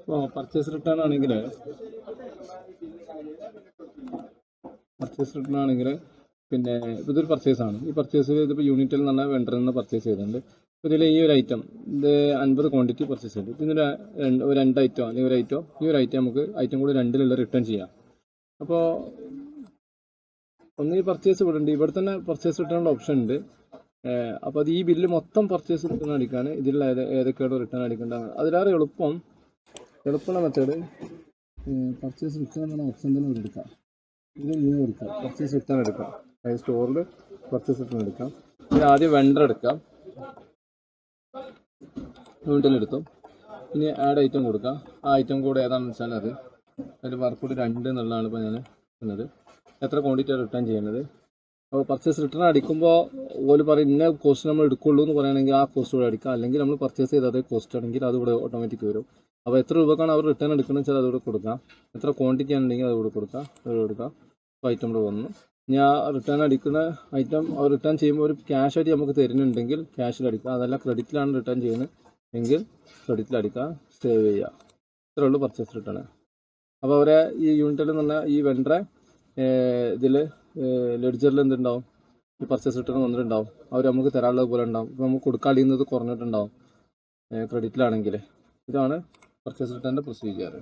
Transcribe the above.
ഇപ്പോൾ purchase return ആണെങ്കിൽ പിന്നെ ഇതൊരു പർച്ചേസാണ്. ഈ പർച്ചേസ് ഇതിപ്പോൾ യൂണിറ്റിൽ നിന്ന് പറഞ്ഞാൽ വെണ്ടറിൽ നിന്ന് പർച്ചേസ് ചെയ്തിട്ടുണ്ട്. ഇതിൽ ഈ ഒരു ഐറ്റം ഇത് 50 ക്വാണ്ടിറ്റി പർച്ചേസ് ചെയ്തു. ഇതിന് ഒരു 2 ഐറ്റം അല്ലെങ്കിൽ ഒരു ഐറ്റം ഈ ഒരു ഐറ്റം നമുക്ക് ഐറ്റം കൂടി 2ലുള്ള റിട്ടേൺ ചെയ്യാം. അപ്പോൾ ഒന്ന് ഈ പർച്ചേസ് ഇവിടെ ഉണ്ട്, ഇവിടെ തന്നെ പർച്ചേസ് റിട്ടേൺ ഓപ്ഷൻ ഉണ്ട്. അപ്പോൾ അത് ഈ ബില്ല് മൊത്തം പർച്ചേസ് റിട്ടേൺ അടിക്കാൻ ഇതിലുള്ള ഏതൊക്കെയാണ് റിട്ടേൺ അടിക്കേണ്ടത്. അതിലേറെ എളുപ്പമുള്ള മെത്തേഡ് പർച്ചേസ് റിട്ടേൺ എന്ന ഓപ്ഷൻ തന്നെ എടുക്കാം. ഇത് ന്യൂ എടുക്കാം, പർച്ചേസ് റിട്ടേൺ എടുക്കാം. അതായത് സ്റ്റോറിൽ പർച്ചേസ് റിട്ടേൺ എടുക്കാം. ഇത് ആദ്യം വെണ്ടർ എടുക്കാം, യൂണിറ്റിൽ എടുത്തു. ഇനി ആഡ് ഐറ്റം കൊടുക്കാം. ആ ഐറ്റം കോഡ് ഏതാണെന്ന് വെച്ചാൽ അതിൽ വർക്കൗട്ട് 2 എന്നുള്ളതാണ് ഇപ്പോൾ ഞാൻ ചെയ്യുന്നത്. എത്ര ക്വാണ്ടിറ്റിയാണ് റിട്ടേൺ ചെയ്യുന്നത്. അപ്പോൾ പർച്ചേസ് റിട്ടേൺ അടിക്കുമ്പോൾ ഓല് പറയും ഇന്ന കോസ്റ്റ് നമ്മൾ എടുക്കുള്ളൂ എന്ന് പറയുകയാണെങ്കിൽ ആ കോസ്റ്റ് കൂടെ അടിക്കാം. അല്ലെങ്കിൽ നമ്മൾ പർച്ചേസ് ചെയ്ത അതേ കോസ്റ്റ് ആണെങ്കിൽ അത് ഇവിടെ ഓട്ടോമാറ്റിക് വരും. അപ്പോൾ എത്ര രൂപക്കാണ് അവർ റിട്ടേൺ എടുക്കുന്നത് വെച്ചാൽ അതുകൂടെ കൊടുക്കാം. എത്ര ക്വാണ്ടിറ്റി ആണെന്നുണ്ടെങ്കിൽ അതുകൂടെ കൊടുക്കാം. അപ്പോൾ ഐറ്റം ഇവിടെ വന്നു. ഇനി ആ റിട്ടേൺ അടിക്കുന്ന ഐറ്റം അവർ റിട്ടേൺ ചെയ്യുമ്പോൾ ഒരു ക്യാഷ് ആയിട്ട് നമുക്ക് തരുന്നുണ്ടെങ്കിൽ ക്യാഷിൽ അടിക്കുക. അതല്ല ക്രെഡിറ്റിലാണ് റിട്ടേൺ ചെയ്യുന്നത് എങ്കിൽ ക്രെഡിറ്റിൽ അടിക്കുക, സേവ് ചെയ്യുക. ഇത്രയേ ഉള്ളൂ പർച്ചേസ് റിട്ടേൺ. അപ്പോൾ അവരെ ഈ യൂണിറ്റിൽ നിന്ന് പറഞ്ഞാൽ ഈ വെണ്ടറെ ഇതിൽ ലെഡ്ജറിൽ എന്തുണ്ടാവും, ഈ പർച്ചേസ് റിട്ടേൺ വന്നിട്ടുണ്ടാവും. അവർ നമുക്ക് തരാനുള്ളത് പോലെ ഉണ്ടാവും. ഇപ്പോൾ നമുക്ക് കൊടുക്കാണ്ടിരുന്നത് കുറഞ്ഞിട്ടുണ്ടാവും ക്രെഡിറ്റിലാണെങ്കിൽ. ഇതാണ് പർച്ചേസ് റിട്ടേണിൻ്റെ പ്രൊസീജിയർ.